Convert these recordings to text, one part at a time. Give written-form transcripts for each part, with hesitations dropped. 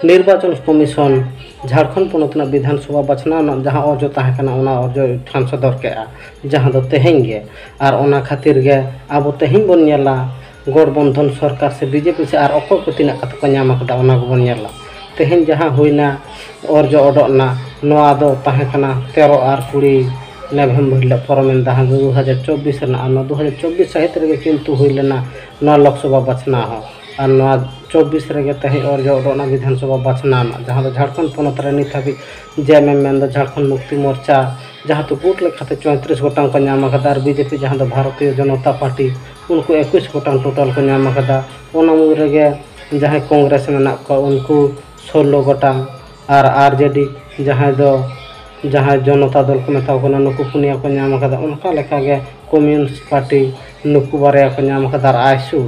निर्वाचन कमिशन झारखंड पनत विधानसभा बाछना जहाँ अर्ज तहना अर्ज ठान सदर के जहाँ दो तेहें गे और ओना खातिर गे अब तेहें बन नेला गठबंधन सरकार से बीजेपी से और अकोय को तीना कत को नाम अकदा ओना को बन नेला तेहें जहाँ हुईना अर्ज ओडोना नोआ दो तहना 13 और 20 नवम्बर परमें 2024 2024 सहित रे किंतु हुई लेना नोआ लोकसभा बाछना हो और 24 रे तेहे अर्ज ओडोना विधानसभा बाछना जहाँ झारखंड पनत नित हाबी जेएमएम झारखंड मुक्ति मोर्चा जहाँ तो गुट लेखाते 34 गोटां को नाम और बीजेपी जहाँ भारतीय जनता पार्टी उनको 21 गोटां टोटल को नाम मुद्रे जहाँ कांग्रेस में उनको 16 गोटां और आरजेडी जहाँ जनता दल को मेता नुकु पुनिया को नाम उनका लेखा कम्युनिस्ट पार्टी नुकु बारे को नाम और आयसू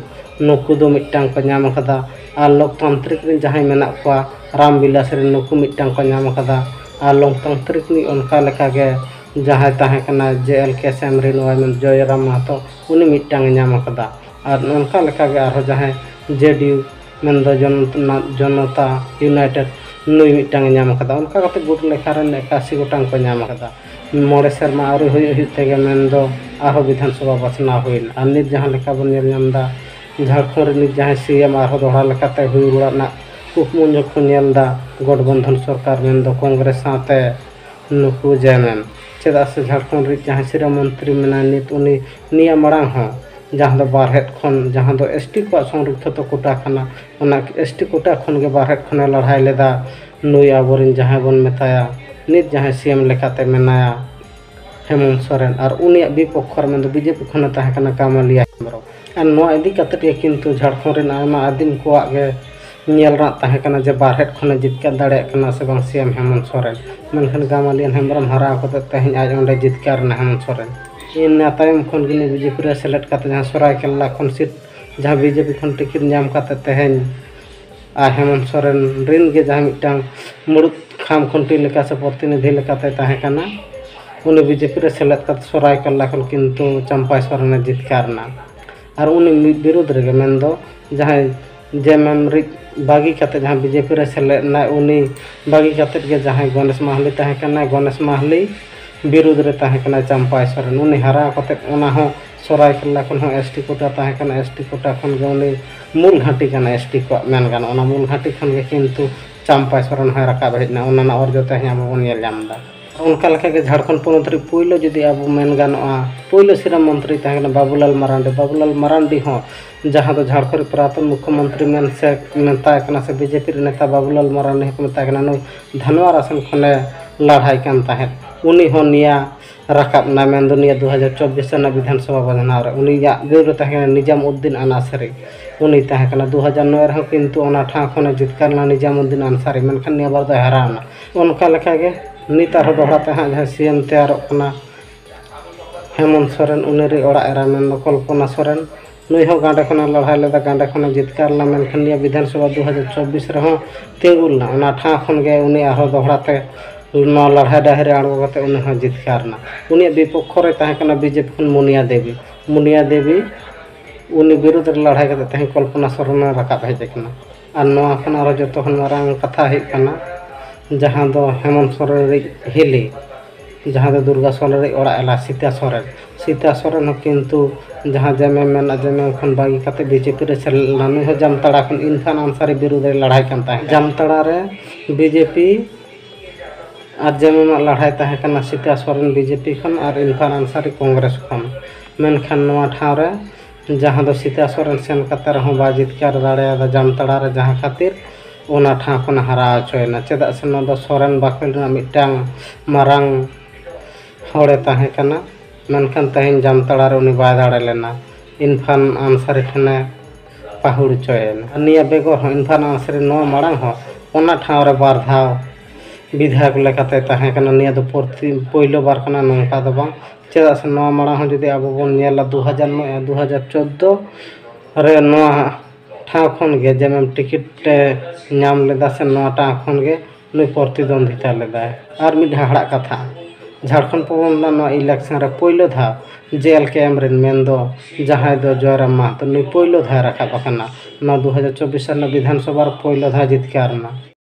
नुकु दो मिट्टांग को नाम और लोकतांत्रिक जहाँ मेना को रामविलास नुकु मिट्टांग को नाम और लोकतांत्रिक उनका लेखा जहाँ तहकना JLK सेमरिन जयराम महतो उनी मिट्टांग नाम और उनका लेखा जहाँ JDU मेंदो जनता यूनाइटेड नुई मिट्टांग नाम उनका गुट लेखा 81 गोटांग को नाम मोड़े सेरमा आउरी हुई मेंदो आरो विधानसभा बाछना हुईन और नित जहाँ लेखा बन नेलदा झारखंड नित जहाँ CM आरो दोहरा लेखाते हुई रुड़ा कुकमु को नेलदा गठबंधन सरकार मेंदो कांग्रेस साथे नुकु जेएमएम चेदा से झारखंड जहाँ सिरा मंत्री मेना नित उनी निया मरांग हो जहाँ दो बारहेट खन जहाँ दो ST को संरक्षित कोटा खाना उना ST कोटा खन के बारहेट खने लड़ाई लेदा नुई आबोरिन जहाँ बन मेताया नित जहाँ CM लेखाते मेनाया हेमंत सोरेन और उनिया विपक्षर में बीजेपी खन तहकना कामलिया हेम्ब्रम और नोआ इदी कते किंतु झारखंड आयमा आदिम को तहकना जे बारहेट खने जितकार दाड़े से बांग CM हेमंत सोरेन मेनखान कामलिया हेम्ब्रम हरा को तेहें आज ओंडे जितकार हेमंत सोरेन इन तायम खन गिनी बीजेपी रे सेलेक्ट करते जहाँ सरायकेला खन सीट जहाँ बीजेपी खन टिकिट नाम करते तेहें आ हेमंत सोरेन रिन के जहाँ मिट्टांग मुड़ुद खाम खुंटी लेका से प्रतिनिधि लेकाते तहकना उनी बीजेपी रे सेलेक्ट करते सरायकेला खन किंतु चंपाई सोरेन जितकारना और उनी विरोध रे मेंदो जहाँ जेएमएम रे बागी करते जहाँ बीजेपी रे सेलेक्ट उनी बागी करते जहाँ गणेश माहली तहकना गणेश माहली विरोध रे तहकना चंपाई सोरेन उनी हरा कते उना हो सरायकेला खन हो ST कोटा तहकना ST कोटा खन गे उनी मूल घाटी कना ST को मेन गाना उना मूल घाटी खन गे किंतु चंपाई सोरेन हो राकाब हेजना उना अर्ज तेहें अब बन नेल जामदा उनका लेखा के झारखंड पनत रे पुइलो जदि अब मेन गानोआ पुइलो सिरा मंत्री तहकना बाबूलाल मारांडी हो जहाँ दो झारखंड प्रातन मुख्यमंत्री मेन से मेता से बीजेपी रे नेता बाबूलाल मारांडी को मेता नुई धनवार आसन खने लड़ाई कान ताहें उनी हो निया राकाब ना मेन दुनिया 2024 ना विधानसभा बाछना रे उनी गौर तहकना निजामुद्दीन अनासरी उनी तहकना 2009 रे किंतु ओना ठा खने जितकारना निजामुद्दीन अनसारी मेनखान निया बार दो हरावना उनका लेखा के नित आरो दोहरा तहाँ जहाँ CM तैयारोग कना हेमंत सोरेन उनी रे ओड़ा एरा मेन कल्पना सोरेन नुई हो गांडे खना लड़ाई लेदा गांडे खना जितकारला मेनखान निया विधानसभा 2024 रे हो तिंगुलना ओना ठा खन गे उनी आरो दोहरा ते नौ लड़ाई डाहरे आड़गो कते उनी हो जितकारना उनी विपक्ष रे तहकना बीजेपी खन मुनिया देवी उनी विरुद्ध रे लड़ाई कते तेहें कल्पना सोरेन राकाब हेजकना और नोआ खन आरो जतो खन मारांग कथा हे कना जहाँ दो हेमंत सोरेन रे हिली जहाँ दो दुर्गा सोरेन रे ओड़ा एला सीता सोरेन किंतु जहाँ जेएमएम खन बागी कते बीजेपी रे सेलना नुई हो जामताड़ा खन इनफान आंसारी विरुद्ध रे लड़ाई कान ताहें जामताड़ा रे बीजेपी और जेएमएम लड़ाई तहकना सीता सोरेन बीजेपी खन और इनफान आंसारी कांग्रेस खन मेनखान नोआ ठाव रे जहाँ दो सीता सोरेन सेन कते रहो बा जितकार दाड़े जामताड़ा रे जहाँ खातिर ओना ठा खन हरा चोयना चेदा से न दो सोरेन बाखेल ना मिट्टांग मारांग होड़े तहकना मेनखान तेहें जामताड़ा रे उनी बाय दाड़े लेना इनफान आंसारी ठने पाहुड़ चोयना निया बेगर हो इनफान आंसारी नो मारांग हो ओना ठाव रे बार धाव विधायक लेखाते तहकना निया दो पहिलो बार कना नंका दो बांग चेदा से नो मारांग हो जदि अब बन नेला 2009 2014 रे नो ठा खन गे जेएमएम टिकिट नाम लेदा से नो टा खन गे नुई प्रतिद्वंदिता लेदा और मिड हाड़ा कथा झारखंड पवन नो इलेक्शन रे पहिलो धा JLK एमरिन मेंदो जहाँ दो जयराम महतो नुई पहिलो धा राकाब कना 2024 विधानसभा पहिलो धा जितकारना।